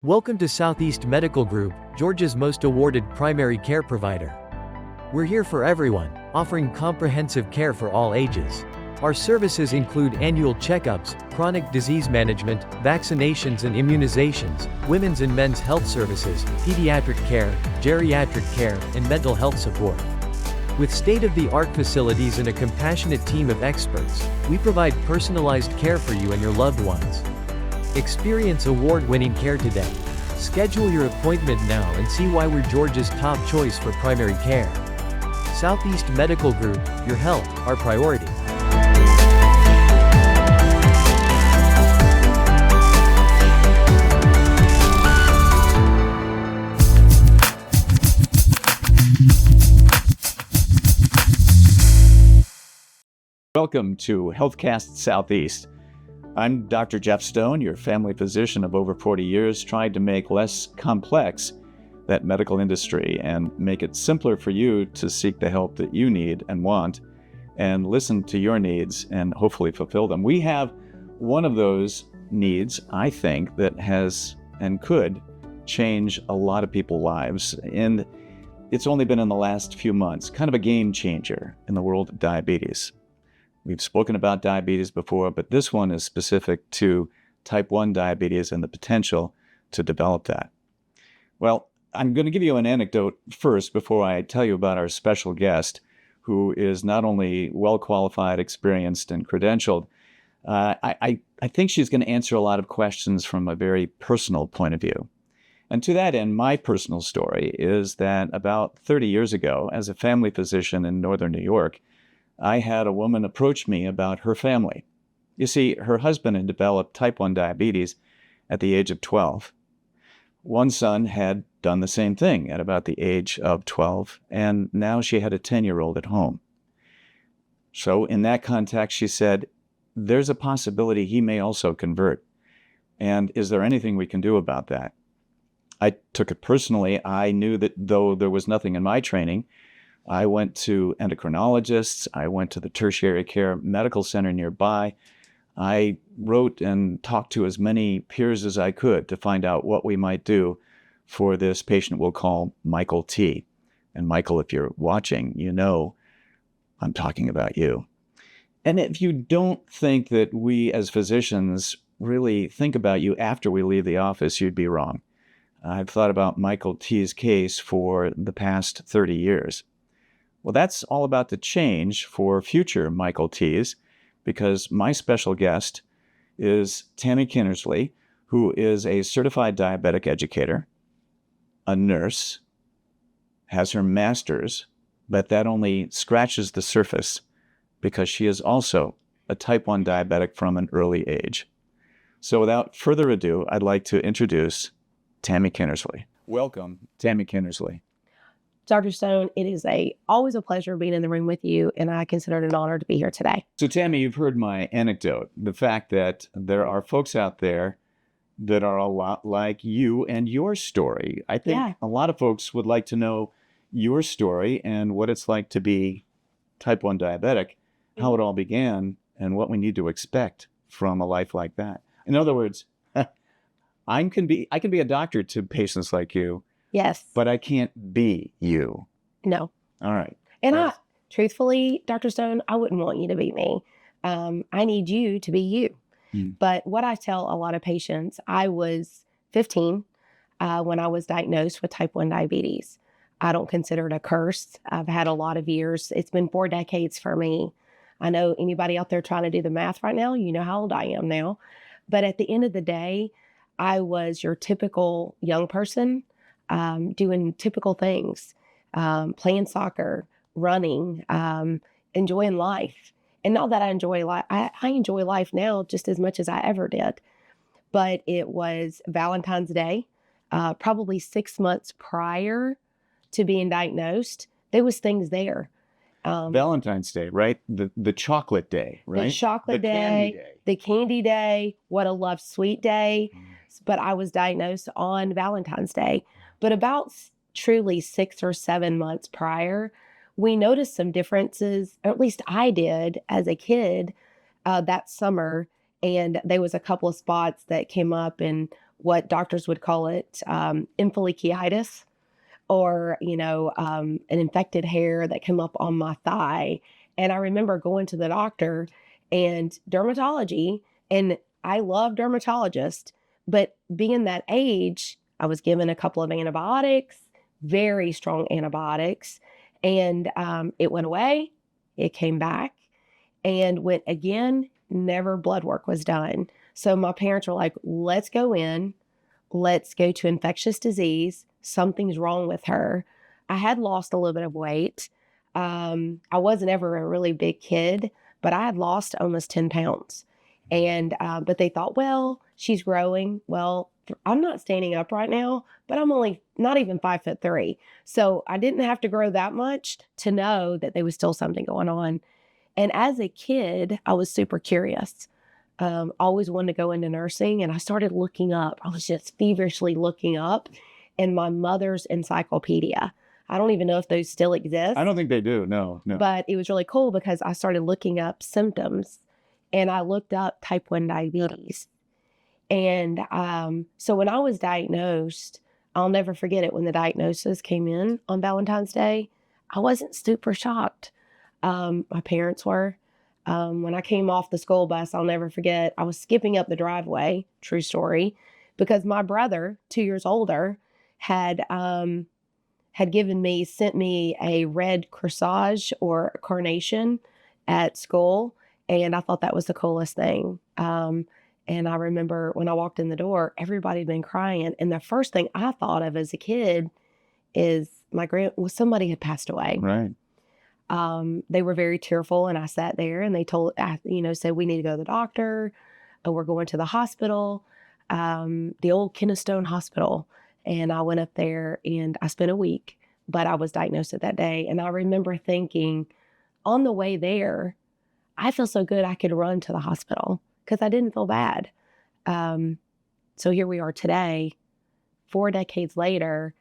Welcome to Southeast Medical Group, Georgia's most awarded primary care provider. We're here for everyone, offering comprehensive care for all ages. Our services include annual checkups, chronic disease management, vaccinations and immunizations, women's and men's health services, pediatric care, geriatric care, and mental health support. With state-of-the-art facilities and a compassionate team of experts, we provide personalized care for you and your loved ones. Experience award-winning care today. Schedule your appointment now and see why we're Georgia's top choice for primary care. Southeast Medical Group, your health, our priority. Welcome to Healthcast Southeast. I'm Dr. Jeff Stone, your family physician of over 40 years, trying to make less complex that medical industry and make it simpler for you to seek the help that you need and want and listen to your needs and hopefully fulfill them. We have one of those needs, I think, that has and could change a lot of people's lives. And it's only been in the last few months, kind of a game changer in the world of diabetes. We've spoken about diabetes before, but this one is specific to type 1 diabetes and the potential to develop that. Well, I'm going to give you an anecdote first before I tell you about our special guest, who is not only well-qualified, experienced, and credentialed. I think she's going to answer a lot of questions from a very personal point of view. And to that end, my personal story is that about 30 years ago, as a family physician in northern New York, I had a woman approach me about her family. You see, her husband had developed type 1 diabetes at the age of 12. One son had done the same thing at about the age of 12, and now she had a 10-year-old at home. So in that context, she said, there's a possibility he may also convert. And is there anything we can do about that? I took it personally. I knew that though there was nothing in my training, I went to endocrinologists. I went to the tertiary care medical center nearby. I wrote and talked to as many peers as I could to find out what we might do for this patient we'll call Michael T. And Michael, if you're watching, you know I'm talking about you. And if you don't think that we as physicians really think about you after we leave the office, you'd be wrong. I've thought about Michael T's case for the past 30 years. Well, that's all about to change for future Michael T's, because my special guest is Tami Kinnersley, who is a certified diabetic educator, a nurse, has her master's, but that only scratches the surface because she is also a type 1 diabetic from an early age. So without further ado, I'd like to introduce Tami Kinnersley. Welcome, Tami Kinnersley. Dr. Stone, it is always a pleasure being in the room with you, and I consider it an honor to be here today. So Tami, you've heard my anecdote, the fact that there are folks out there that are a lot like you and your story. I think a lot of folks would like to know your story and what it's like to be type 1 diabetic, how it all began, and what we need to expect from a life like that. In other words, I can be a doctor to patients like you. Yes. But I can't be you. No. All right. And truthfully, Dr. Stone, I wouldn't want you to be me. I need you to be you. But what I tell a lot of patients, I was 15 when I was diagnosed with type 1 diabetes. I don't consider it a curse. I've had a lot of years. It's been 4 decades for me. I know anybody out there trying to do the math right now, you know how old I am now. But at the end of the day, I was your typical young person, doing typical things, playing soccer, running, enjoying life. And not that I enjoy life, I enjoy life now just as much as I ever did. But it was Valentine's Day, probably 6 months prior to being diagnosed. There was things there. Valentine's Day, right? The chocolate day, right? The chocolate day, the candy day, what a love sweet day. But I was diagnosed on Valentine's Day. But about truly 6 or 7 months prior, we noticed some differences, or at least I did as a kid that summer. And there was a couple of spots that came up, and what doctors would call it, infolichitis, or, an infected hair that came up on my thigh. And I remember going to the doctor and dermatology, and I love dermatologists, but being that age, I was given a couple of antibiotics, very strong antibiotics, and it went away, it came back, and went again, never blood work was done. So my parents were like, let's go in, let's go to infectious disease. Something's wrong with her. I had lost a little bit of weight. I wasn't ever a really big kid, but I had lost almost 10 pounds. And, but they thought, well, she's growing. Well, I'm not standing up right now, but I'm only not even 5'3". So I didn't have to grow that much to know that there was still something going on. And as a kid, I was super curious. Always wanted to go into nursing, and I started looking up. I was just feverishly looking up in my mother's encyclopedia. I don't even know if those still exist. I don't think they do. No. But it was really cool because I started looking up symptoms, and I looked up type 1 diabetes. And so when I was diagnosed, I'll never forget it. When the diagnosis came in on Valentine's Day, I wasn't super shocked. My parents were. When I came off the school bus, I'll never forget, I was skipping up the driveway, true story, because my brother, 2 years older, had sent me a red corsage or a carnation at school. And I thought that was the coolest thing. And I remember when I walked in the door, everybody had been crying. And the first thing I thought of as a kid is somebody had passed away. Right. They were very tearful, and I sat there, and they said, we need to go to the doctor. We're going to the hospital, the old Keystone Hospital. And I went up there, and I spent a week, but I was diagnosed that day. And I remember thinking on the way there, I feel so good I could run to the hospital because I didn't feel bad. So here we are today, 4 decades later.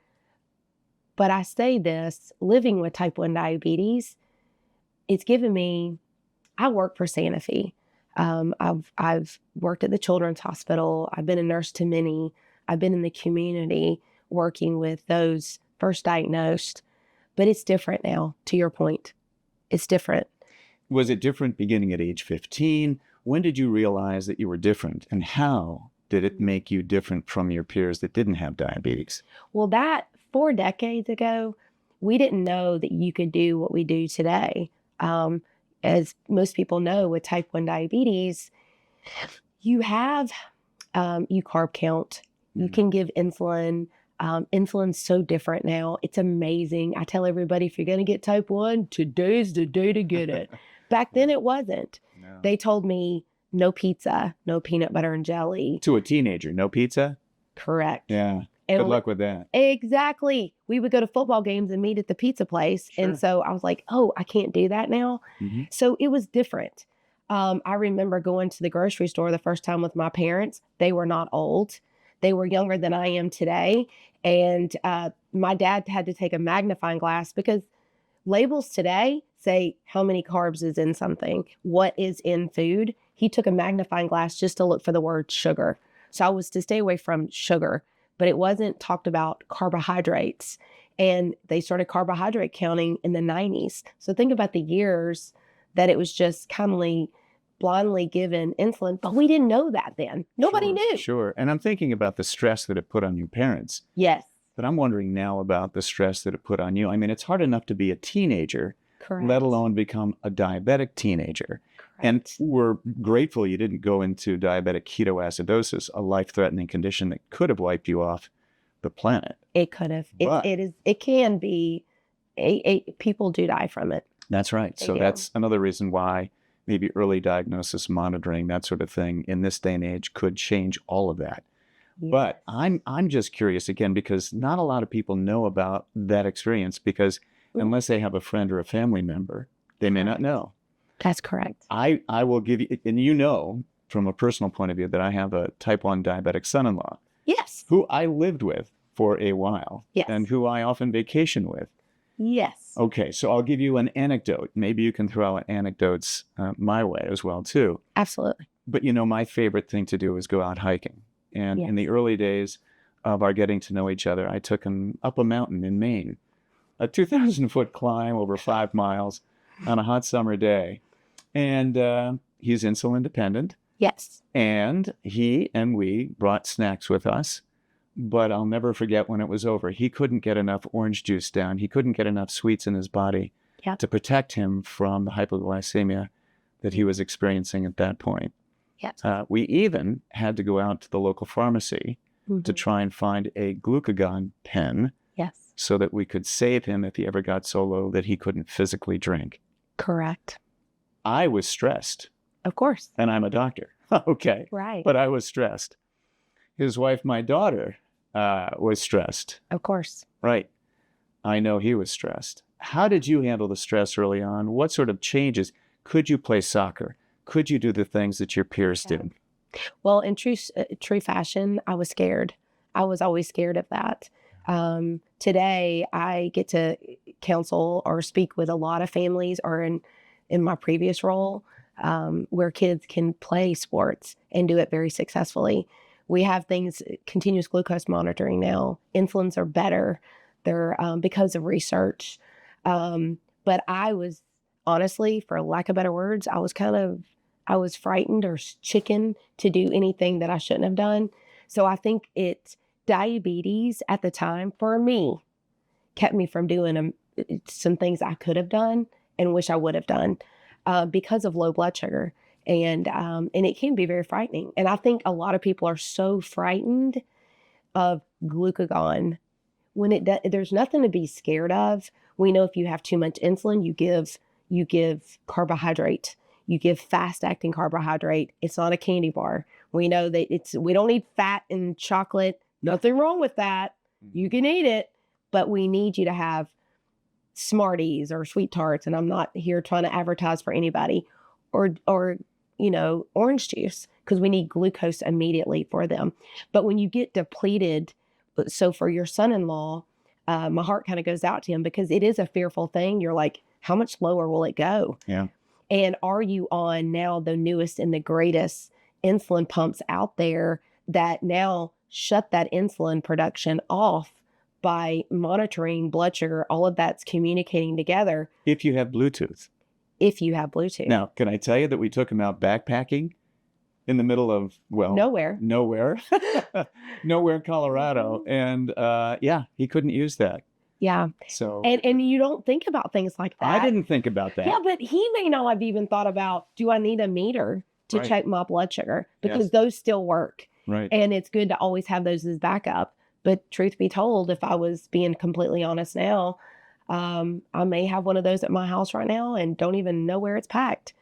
But I say this, living with type 1 diabetes, it's given me, I work for Sanofi. I've worked at the Children's Hospital. I've been a nurse to many. I've been in the community working with those first diagnosed. But it's different now, to your point. It's different. Was it different beginning at age 15? When did you realize that you were different? And how did it make you different from your peers that didn't have diabetes? Well, that 4 decades ago, we didn't know that you could do what we do today. As most people know, with type 1 diabetes, you have, you carb count, you can give insulin. Insulin's so different now. It's amazing. I tell everybody, if you're going to get type 1, today's the day to get it. Back then it wasn't. No. They told me no pizza, no peanut butter and jelly. To a teenager, no pizza? Correct. Yeah. And Good luck with that. Exactly. We would go to football games and meet at the pizza place. Sure. And so I was like, oh, I can't do that now. Mm-hmm. So it was different. I remember going to the grocery store the first time with my parents. They were not old. They were younger than I am today. And my dad had to take a magnifying glass because labels today say how many carbs is in something, what is in food. He took a magnifying glass just to look for the word sugar. So I was to stay away from sugar, but it wasn't talked about carbohydrates. And they started carbohydrate counting in the 90s. So think about the years that it was just commonly, blindly given insulin, but we didn't know that then. Nobody knew. Sure. And I'm thinking about the stress that it put on your parents. Yes. But I'm wondering now about the stress that it put on you. I mean, it's hard enough to be a teenager, Correct. let alone become a diabetic teenager. Correct. And we're grateful you didn't go into diabetic ketoacidosis, a life-threatening condition that could have wiped you off the planet. It could have. But- It can be. People do die from it. That's right. They So do. that's another reason why maybe early diagnosis, monitoring, that sort of thing in this day and age could change all of that. Yes. But I'm just curious again, because not a lot of people know about that experience because unless they have a friend or a family member, they may not Correct. know. That's correct. I will give you, and you know from a personal point of view that I have a type 1 diabetic son-in-law Yes. who I lived with for a while Yes. and who I often vacation with. Yes. Okay, so I'll give you an anecdote. Maybe you can throw out anecdotes my way as well too. Absolutely. But you know, my favorite thing to do is go out hiking. And Yes. in the early days of our getting to know each other, I took him up a mountain in Maine, a 2,000-foot climb over 5 miles on a hot summer day. And he's insulin dependent. Yes. And he and we brought snacks with us. But I'll never forget when it was over. He couldn't get enough orange juice down. He couldn't get enough sweets in his body Yep. to protect him from the hypoglycemia that he was experiencing at that point. Yes. We even had to go out to the local pharmacy to Mhm. try and find a glucagon pen Yes. so that we could save him if he ever got so low that he couldn't physically drink. Correct. I was stressed, Of course. and I'm a doctor. Okay. Right. But I was stressed. His wife, my daughter, was stressed. Of course. Right. I know he was stressed. How did you handle the stress early on? What sort of changes? Could you play soccer? Could you do the things that your peers Yeah. did? Well, in true fashion, I was scared. I was always scared of that. Today, I get to counsel or speak with a lot of families, or in my previous role, where kids can play sports and do it very successfully. We have things, continuous glucose monitoring now. Insulins are better. They're because of research. But I was honestly, for lack of better words, I was frightened or chicken to do anything that I shouldn't have done. So I think diabetes at the time for me kept me from doing some things I could have done and wish I would have done because of low blood sugar. And it can be very frightening. And I think a lot of people are so frightened of glucagon when there's nothing to be scared of. We know if you have too much insulin, you give carbohydrate. You give fast-acting carbohydrate. It's not a candy bar. We know that we don't need fat and chocolate. Nothing wrong with that. You can eat it, but we need you to have Smarties or Sweet Tarts. And I'm not here trying to advertise for anybody, or orange juice, because we need glucose immediately for them. But when you get depleted, so for your son-in-law, my heart kind of goes out to him, because it is a fearful thing. You're like, how much lower will it go? Yeah. And are you on now the newest and the greatest insulin pumps out there that now shut that insulin production off by monitoring blood sugar? All of that's communicating together. If you have Bluetooth. If you have Bluetooth. Now, can I tell you that we took him out backpacking in the middle of, nowhere nowhere in Colorado. And he couldn't use that. Yeah. So, and you don't think about things like that. I didn't think about that. Yeah, but he may not have even thought about, do I need a meter to Right. check my blood sugar? Because Yes. those still work. Right. And it's good to always have those as backup. But truth be told, if I was being completely honest now, I may have one of those at my house right now and don't even know where it's packed.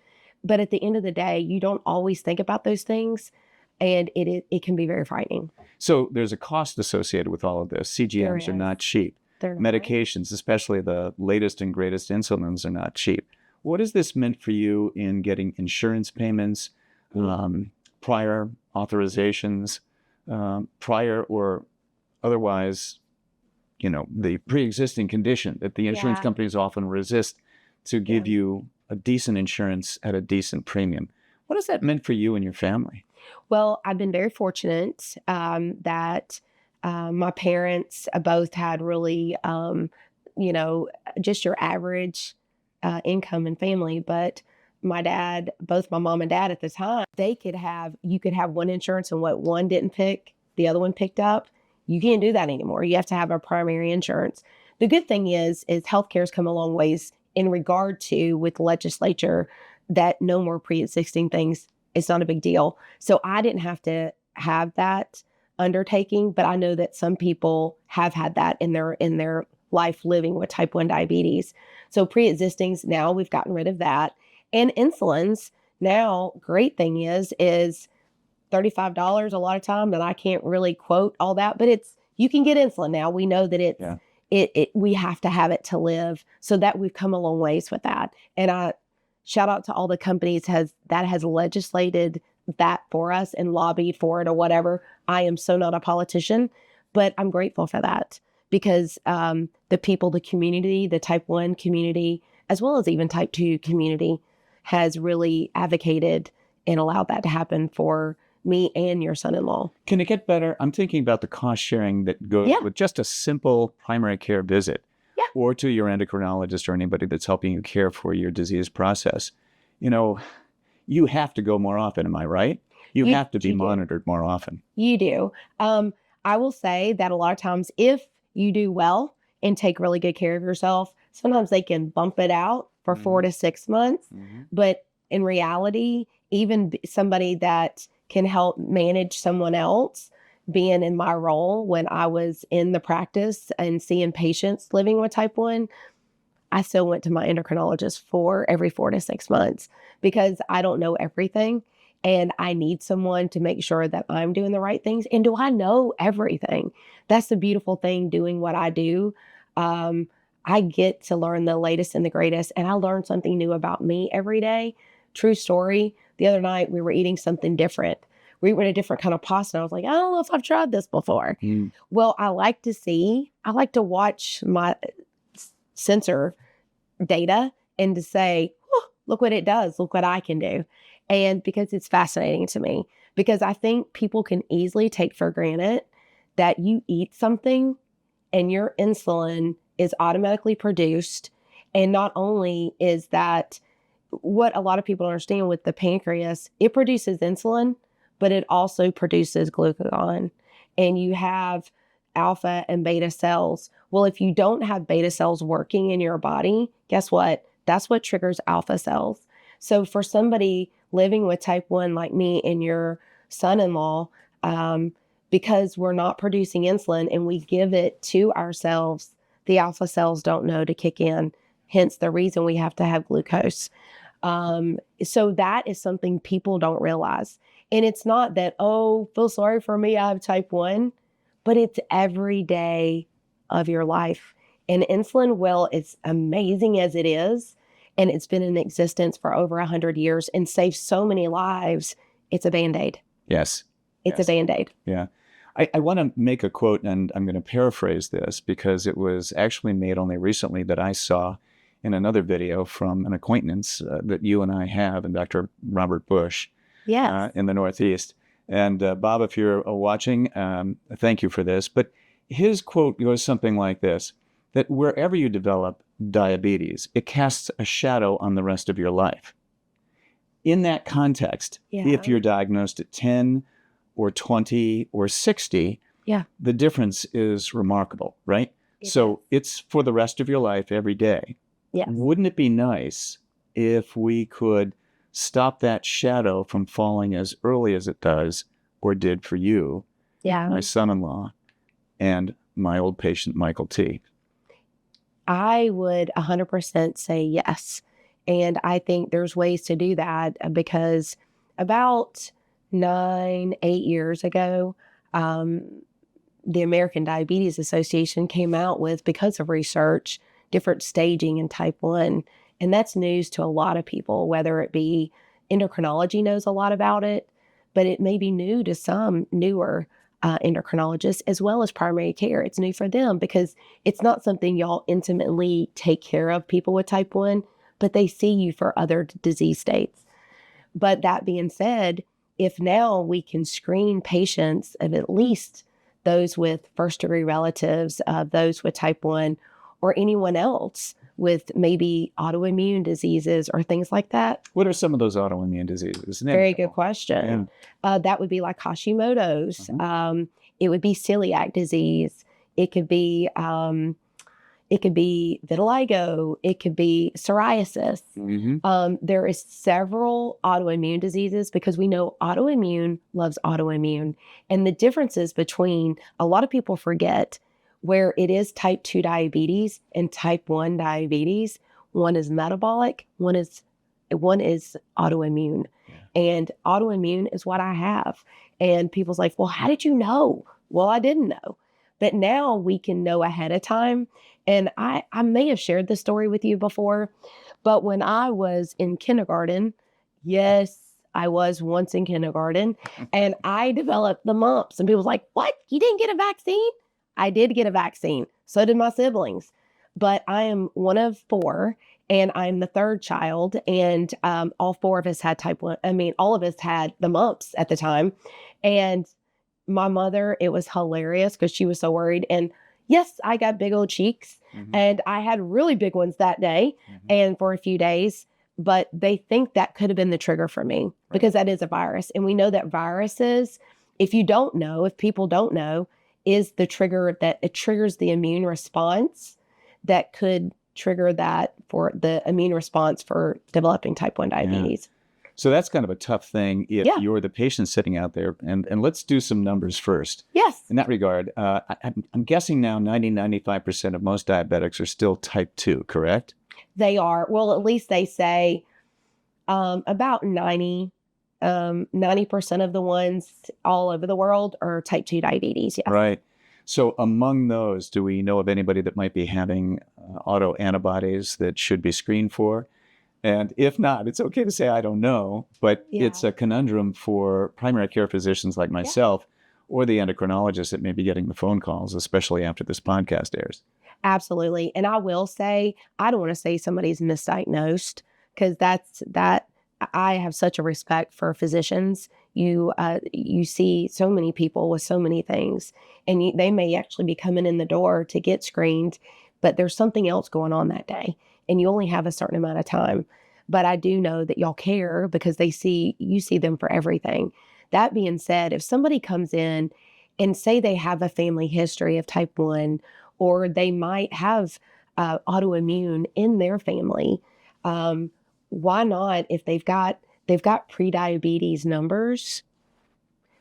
But at the end of the day, you don't always think about those things, and it can be very frightening. So there's a cost associated with all of this. CGMs are is. not cheap. They're not. Medications, especially the latest and greatest insulins, are not cheap. What has this meant for you in getting insurance payments, prior authorizations, prior or otherwise, the pre-existing condition that the insurance Yeah. companies often resist to give you a decent insurance at a decent premium? What has that meant for you and your family? Well, I've been very fortunate that my parents both had really, just your average income and family. But my dad, both my mom and dad at the time, you could have one insurance, and what one didn't pick, the other one picked up. You can't do that anymore. You have to have a primary insurance. The good thing is healthcare has come a long ways in regard to, with legislature, that no more pre-existing things. It's not a big deal. So I didn't have to have that undertaking, but I know that some people have had that in their life living with type 1 diabetes. So pre-existings, now we've gotten rid of that. And insulins, now, great thing is $35 a lot of time, that I can't really quote all that, but you can get insulin now. We know that we have to have it to live, so that we've come a long ways with that. And I shout out to all the companies that has legislated that for us and lobbied for it or whatever. I am so not a politician, but I'm grateful for that, because the people, the community, the type 1 community, as well as even type 2 community, has really advocated and allowed that to happen for me and your son-in-law. Can it get better? I'm thinking about the cost sharing that goes with just a simple primary care visit or to your endocrinologist or anybody that's helping you care for your disease process. You have to go more often. Am I right? You have to be monitored more often. You do. I will say that a lot of times if you do well and take really good care of yourself, sometimes they can bump it out for 4 to 6 months. But in reality, even somebody that can help manage someone else, being in my role when I was in the practice and seeing patients living with type 1, I still went to my endocrinologist for every 4 to 6 months because I don't know everything. And I need someone to make sure that I'm doing the right things. And do I know everything? That's the beautiful thing doing what I do. I get to learn the latest and the greatest, and I learn something new about me every day. True story. The other night we were eating something different. We were in a different kind of pasta. And I was like, I don't know if I've tried this before. Well, I like to watch my sensor data and to say, oh, look what it does. Look what I can do. And because it's fascinating to me, because I think people can easily take for granted that you eat something and your insulin is automatically produced. And not only is that what a lot of people understand with the pancreas, it produces insulin, but it also produces glucagon. And you have alpha and beta cells. Well, if you don't have beta cells working in your body, guess what? That's what triggers alpha cells. So for somebody living with type 1 like me and your son-in-law, because we're not producing insulin and we give it to ourselves, the alpha cells don't know to kick in, hence the reason we have to have glucose. So that is something people don't realize. And it's not that, oh, feel sorry for me, I have type 1, but it's every day of your life. And insulin, well, it's amazing as it is, and it's been in existence for over 100 years and saved so many lives. It's a Band-Aid. Yes. It's a Band-Aid. Yeah. I want to make a quote, and I'm going to paraphrase this because it was actually made only recently that I saw in another video from an acquaintance that you and I have, and Dr. Robert Bush in the Northeast. And Bob, if you're watching, thank you for this. But his quote goes something like this, that wherever you develop diabetes, it casts a shadow on the rest of your life. In that context, if you're diagnosed at 10 or 20 or 60, the difference is remarkable, right? So it's for the rest of your life every day. Wouldn't it be nice if we could stop that shadow from falling as early as it does or did for you, my son-in-law, and my old patient, Michael T? I would 100% say yes. And I think there's ways to do that because about 8 years ago, the American Diabetes Association came out with, because of research, different staging in type 1. And that's news to a lot of people, whether it be endocrinology knows a lot about it, but it may be new to some newer endocrinologists as well as primary care. It's new for them because it's not something y'all intimately take care of, people with type 1, but they see you for other disease states. But that being said, if now we can screen patients of at least those with first-degree relatives, those with type 1, or anyone else with maybe autoimmune diseases or things like that. What are some of those autoimmune diseases? Very good question. That would be like Hashimoto's. It would be celiac disease. It could be vitiligo. It could be psoriasis. There is several autoimmune diseases because we know autoimmune loves autoimmune. And the differences between, a lot of people forget, where it is type 2 diabetes and type 1 diabetes, one is metabolic, one is autoimmune. And autoimmune is what I have. And people's like, well, how did you know? Well, I didn't know. But now we can know ahead of time. And I may have shared this story with you before, but when I was in kindergarten, yes, I was once in kindergarten, and I developed the mumps. And people's like, what? You didn't get a vaccine? I did get a vaccine. So did my siblings. But I am one of 4, and I'm the third child, and all four of us had type 1. I mean, all of us had the mumps at the time. And my mother, it was hilarious because she was so worried. And yes, I got big old cheeks, and I had really big ones that day and for a few days. But they think that could have been the trigger for me because that is a virus. And we know that viruses, if people don't know, is the trigger that it triggers the immune response that could trigger that for the immune response for developing type 1 diabetes. So that's kind of a tough thing if Yeah. you're the patient sitting out there. And let's do some numbers first. Yes. In that regard, I'm guessing now 95% of most diabetics are still type 2, correct? They are. Well, at least they say about 90% of the ones all over the world are type 2 diabetes. Yes. Right. So among those, do we know of anybody that might be having autoantibodies that should be screened for? And if not, it's okay to say, I don't know, but it's a conundrum for primary care physicians like myself or the endocrinologists that may be getting the phone calls, especially after this podcast airs. Absolutely. And I will say, I don't want to say somebody's misdiagnosed because I have such a respect for physicians. You see so many people with so many things, and they may actually be coming in the door to get screened, but there's something else going on that day, and you only have a certain amount of time. But I do know that y'all care because you see them for everything. That being said, if somebody comes in and say they have a family history of type 1, or they might have autoimmune in their family, why not, if they've got prediabetes numbers,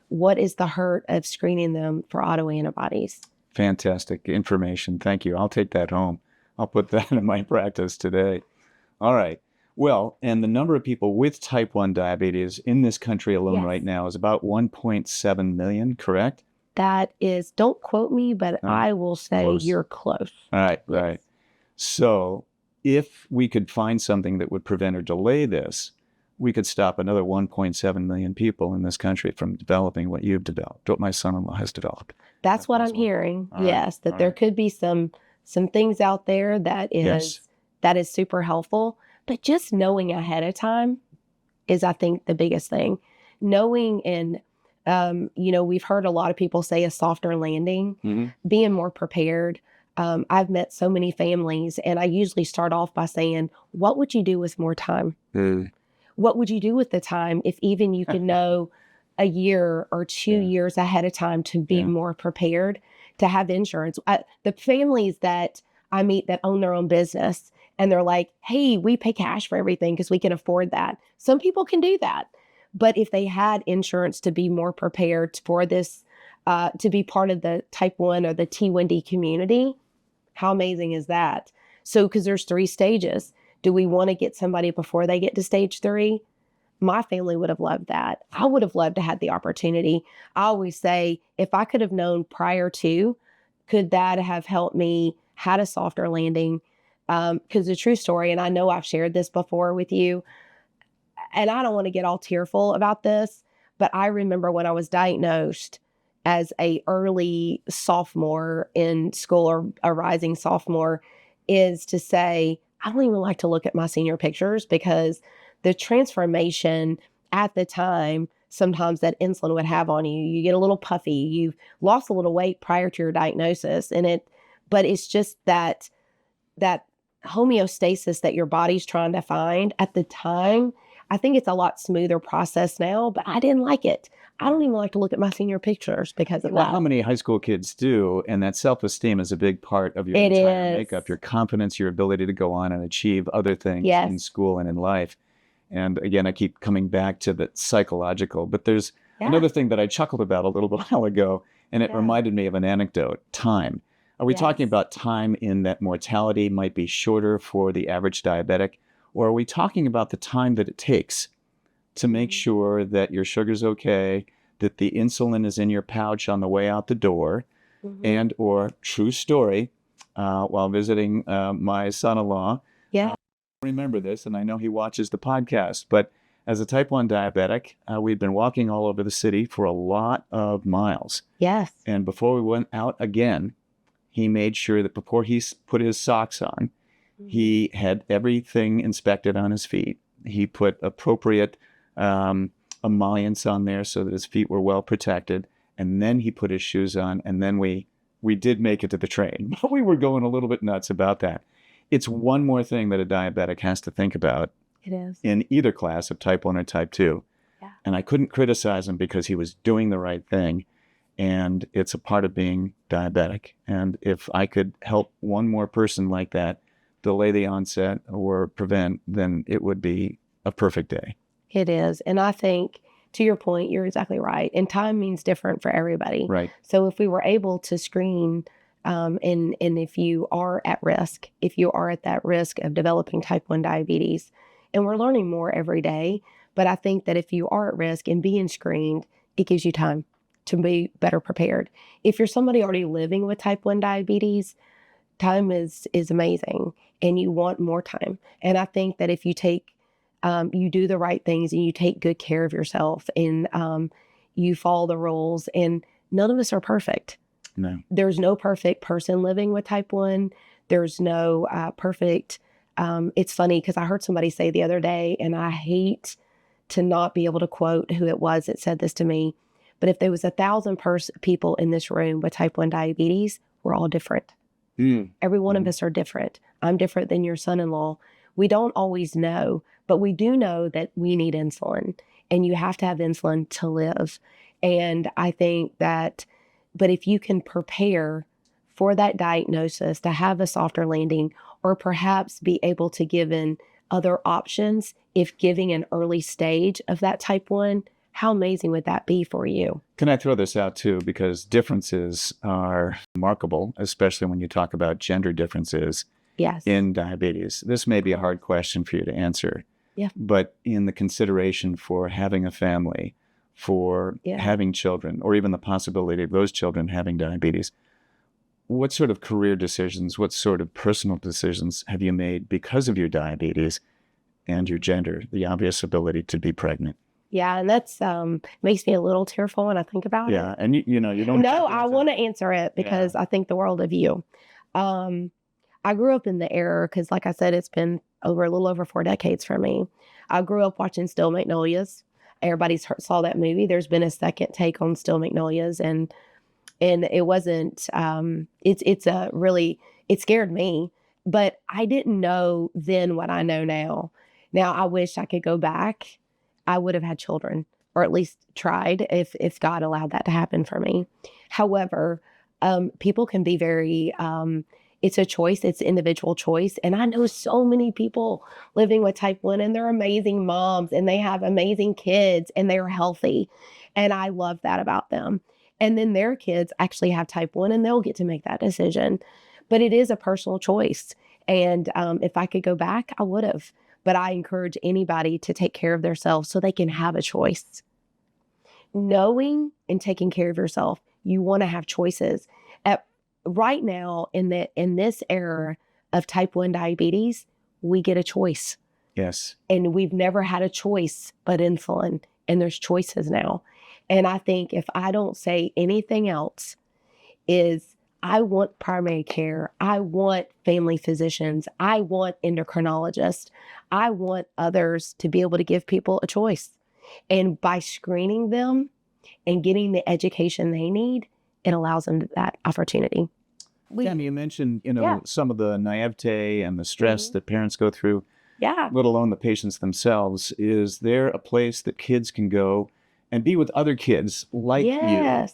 what is the hurt of screening them for autoantibodies? Fantastic information. Thank you. I'll take that home. I'll put that in my practice today. All right. Well, and the number of people with type 1 diabetes in this country alone right now is about 1.7 million, correct? That is, don't quote me, but I will say you're close. All right, right. So if we could find something that would prevent or delay this, we could stop another 1.7 million people in this country from developing what you've developed, what my son-in-law has developed. That's what I'm hearing. Yes, that there could be some things out there that is super helpful. But just knowing ahead of time is, I think, the biggest thing. Knowing and we've heard a lot of people say a softer landing, being more prepared. I've met so many families, and I usually start off by saying, what would you do with more time? What would you do with the time if even you could know a year or 2 years ahead of time to be more prepared, to have insurance? The families that I meet that own their own business, and they're like, hey, we pay cash for everything because we can afford that. Some people can do that. But if they had insurance to be more prepared for this, to be part of the type 1 or the T1D community, how amazing is that? So, because there's 3 stages. Do we want to get somebody before they get to stage 3? My family would have loved that. I would have loved to have the opportunity. I always say, if I could have known prior to, could that have helped me had a softer landing? Because the true story, and I know I've shared this before with you, and I don't want to get all tearful about this, but I remember when I was diagnosed as a early sophomore in school, or a rising sophomore, is to say, I don't even like to look at my senior pictures because the transformation at the time, sometimes that insulin would have on you, you get a little puffy, you've lost a little weight prior to your diagnosis, but it's just that homeostasis that your body's trying to find at the time. I think it's a lot smoother process now, but I didn't like it. I don't even like to look at my senior pictures because of that. How many high school kids do? And that self-esteem is a big part of your entire makeup, your confidence, your ability to go on and achieve other things in school and in life. And again, I keep coming back to the psychological, but there's another thing that I chuckled about a little while ago, and it reminded me of an anecdote: time. Are we talking about time in that mortality might be shorter for the average diabetic, or are we talking about the time that it takes to make sure that your sugar's okay, that the insulin is in your pouch on the way out the door, and, or true story, while visiting my son-in-law, remember this, and I know he watches the podcast, but as a type 1 diabetic, we'd been walking all over the city for a lot of miles. Yes. And before we went out again, he made sure that before he put his socks on, He had everything inspected on his feet. He put appropriate emollients on there so that his feet were well protected. And then he put his shoes on, and then we did make it to the train. But we were going a little bit nuts about that. It's one more thing that a diabetic has to think about. It is. In either class of type 1 or type 2. Yeah. And I couldn't criticize him because he was doing the right thing. And it's a part of being diabetic. And if I could help one more person like that delay the onset or prevent, then it would be a perfect day. It is. And I think, to your point, you're exactly right. And time means different for everybody. Right. So if we were able to screen, and if you are at risk, if you are at that risk of developing type 1 diabetes, and we're learning more every day, but I think that if you are at risk and being screened, it gives you time to be better prepared. If you're somebody already living with type 1 diabetes, time is amazing and you want more time. And I think that if you take, you do the right things and you take good care of yourself and you follow the rules, and none of us are perfect. No. There's no perfect person living with type 1. There's no perfect. It's funny because I heard somebody say the other day, and I hate to not be able to quote who it was that said this to me, but if there was 1,000 people in this room with type 1 diabetes, we're all different. Every one of us are different. I'm different than your son-in-law. We don't always know, but we do know that we need insulin, and you have to have insulin to live. And I think that, but if you can prepare for that diagnosis to have a softer landing, or perhaps be able to give in other options, if giving an early stage of that type 1, how amazing would that be for you? Can I throw this out too? Because differences are remarkable, especially when you talk about gender differences Yes. in diabetes. This may be a hard question for you to answer. Yeah. But in the consideration for having a family, for having children, or even the possibility of those children having diabetes, what sort of career decisions, what sort of personal decisions have you made because of your diabetes and your gender, the obvious ability to be pregnant? Yeah, and that's makes me a little tearful when I think about it. Yeah, and you know, you don't. No, I want to answer it because I think the world of you. I grew up in the era, because like I said, it's been a little over 4 decades for me. I grew up watching Steel Magnolias. Everybody saw that movie. There's been a second take on Steel Magnolias, and it wasn't. It scared me, but I didn't know then what I know now. Now I wish I could go back. I would have had children, or at least tried if God allowed that to happen for me. However, people can be very, it's a choice, it's individual choice. And I know so many people living with type 1, and they're amazing moms, and they have amazing kids, and they're healthy. And I love that about them. And then their kids actually have type 1, and they'll get to make that decision. But it is a personal choice. And if I could go back, I would have. But I encourage anybody to take care of themselves so they can have a choice. Knowing and taking care of yourself, you want to have choices. Right now, in this era of type 1 diabetes, we get a choice. Yes. And we've never had a choice but insulin. And there's choices now. And I think if I don't say anything else, is I want primary care. I want family physicians. I want endocrinologists. I want others to be able to give people a choice. And by screening them and getting the education they need, it allows them that opportunity. Tammy, you mentioned, some of the naivete and the stress that parents go through, let alone the patients themselves. Is there a place that kids can go and be with other kids like you?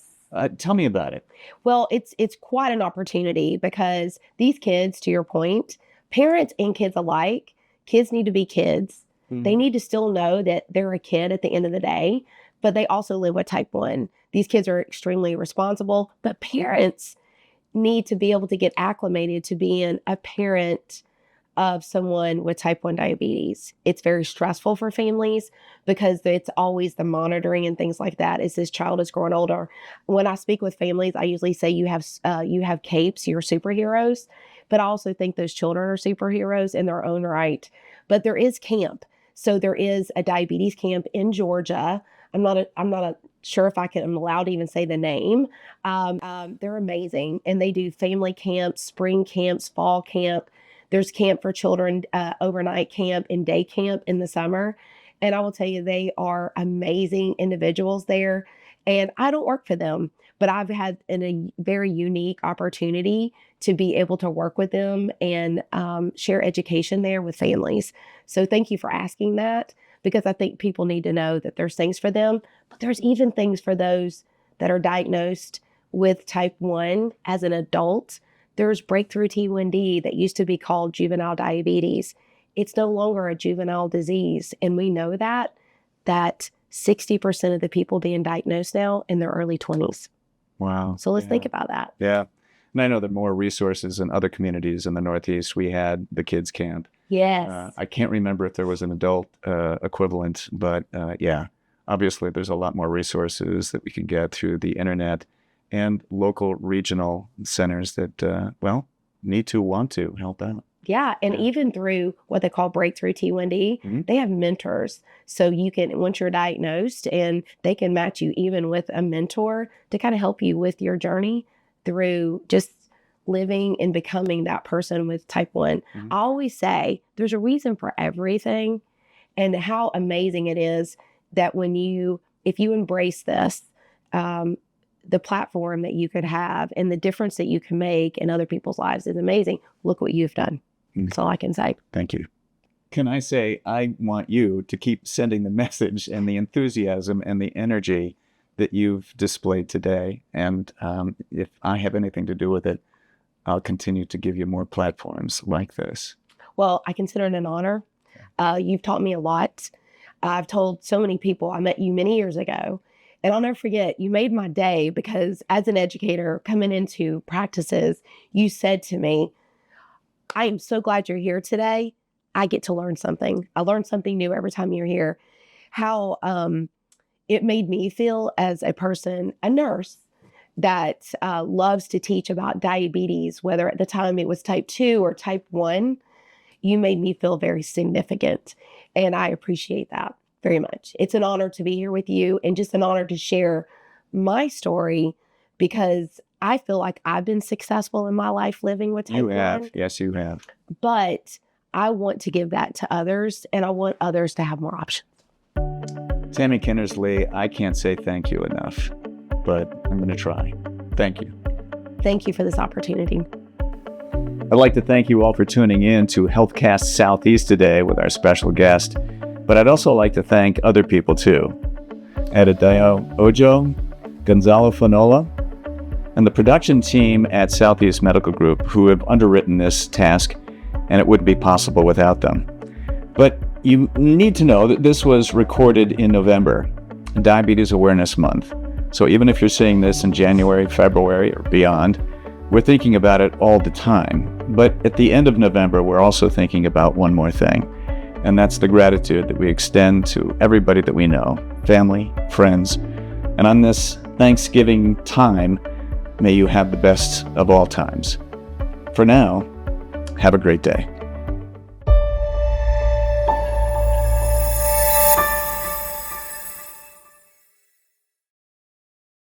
Tell me about it. Well, it's quite an opportunity, because these kids, to your point, parents and kids alike, kids need to be kids. Mm-hmm. They need to still know that they're a kid at the end of the day, but they also live with type 1. These kids are extremely responsible, but parents need to be able to get acclimated to being a parent of someone with type 1 diabetes. It's very stressful for families because it's always the monitoring and things like that as this child is growing older. When I speak with families, I usually say you have capes, you're superheroes, but I also think those children are superheroes in their own right. But there is camp. So there is a diabetes camp in Georgia. I'm not sure if I'm allowed to even say the name. They're amazing. And they do family camps, spring camps, fall camp. There's camp for children, overnight camp and day camp in the summer. And I will tell you, they are amazing individuals there. And I don't work for them, but I've had a very unique opportunity to be able to work with them and share education there with families. So thank you for asking that, because I think people need to know that there's things for them, but there's even things for those that are diagnosed with type 1 as an adult. There's breakthrough T1D that used to be called juvenile diabetes. It's no longer a juvenile disease. And we know that 60% of the people being diagnosed now in their early 20s. Wow. So let's think about that. Yeah. And I know there are more resources in other communities in the Northeast. We had the kids camp. Yes. I can't remember if there was an adult equivalent, but yeah, obviously there's a lot more resources that we can get through the internet and local regional centers that, need to, want to help out. Yeah. And even through what they call breakthrough T1D, they have mentors. So you can, once you're diagnosed, and they can match you even with a mentor to kind of help you with your journey through just living and becoming that person with type 1. I always say there's a reason for everything, and how amazing it is that if you embrace this, the platform that you could have and the difference that you can make in other people's lives is amazing. Look what you've done. That's all I can say. Thank you. Can I say, I want you to keep sending the message and the enthusiasm and the energy that you've displayed today. And if I have anything to do with it, I'll continue to give you more platforms like this. Well, I consider it an honor. You've taught me a lot. I've told so many people. I met you many years ago, and I'll never forget, you made my day, because as an educator coming into practices, you said to me, I am so glad you're here today. I get to learn something. I learn something new every time you're here. How it made me feel as a person, a nurse, that loves to teach about diabetes, whether at the time it was type 2 or type 1. You made me feel very significant, and I appreciate that very much. It's an honor to be here with you, and just an honor to share my story, because I feel like I've been successful in my life living with type 1. You have. Yes, you have. But I want to give that to others, and I want others to have more options. Tami Kinnersley, I can't say thank you enough, but I'm going to try. Thank you. Thank you for this opportunity. I'd like to thank you all for tuning in to Healthcast Southeast today with our special guest, but I'd also like to thank other people too. Adedayo Ojo, Gonzalo Fanola, and the production team at Southeast Medical Group, who have underwritten this task, and it wouldn't be possible without them. But you need to know that this was recorded in November, Diabetes Awareness Month. So even if you're seeing this in January, February, or beyond, we're thinking about it all the time. But at the end of November, we're also thinking about one more thing, and that's the gratitude that we extend to everybody that we know, family, friends. And on this Thanksgiving time, may you have the best of all times. For now, have a great day.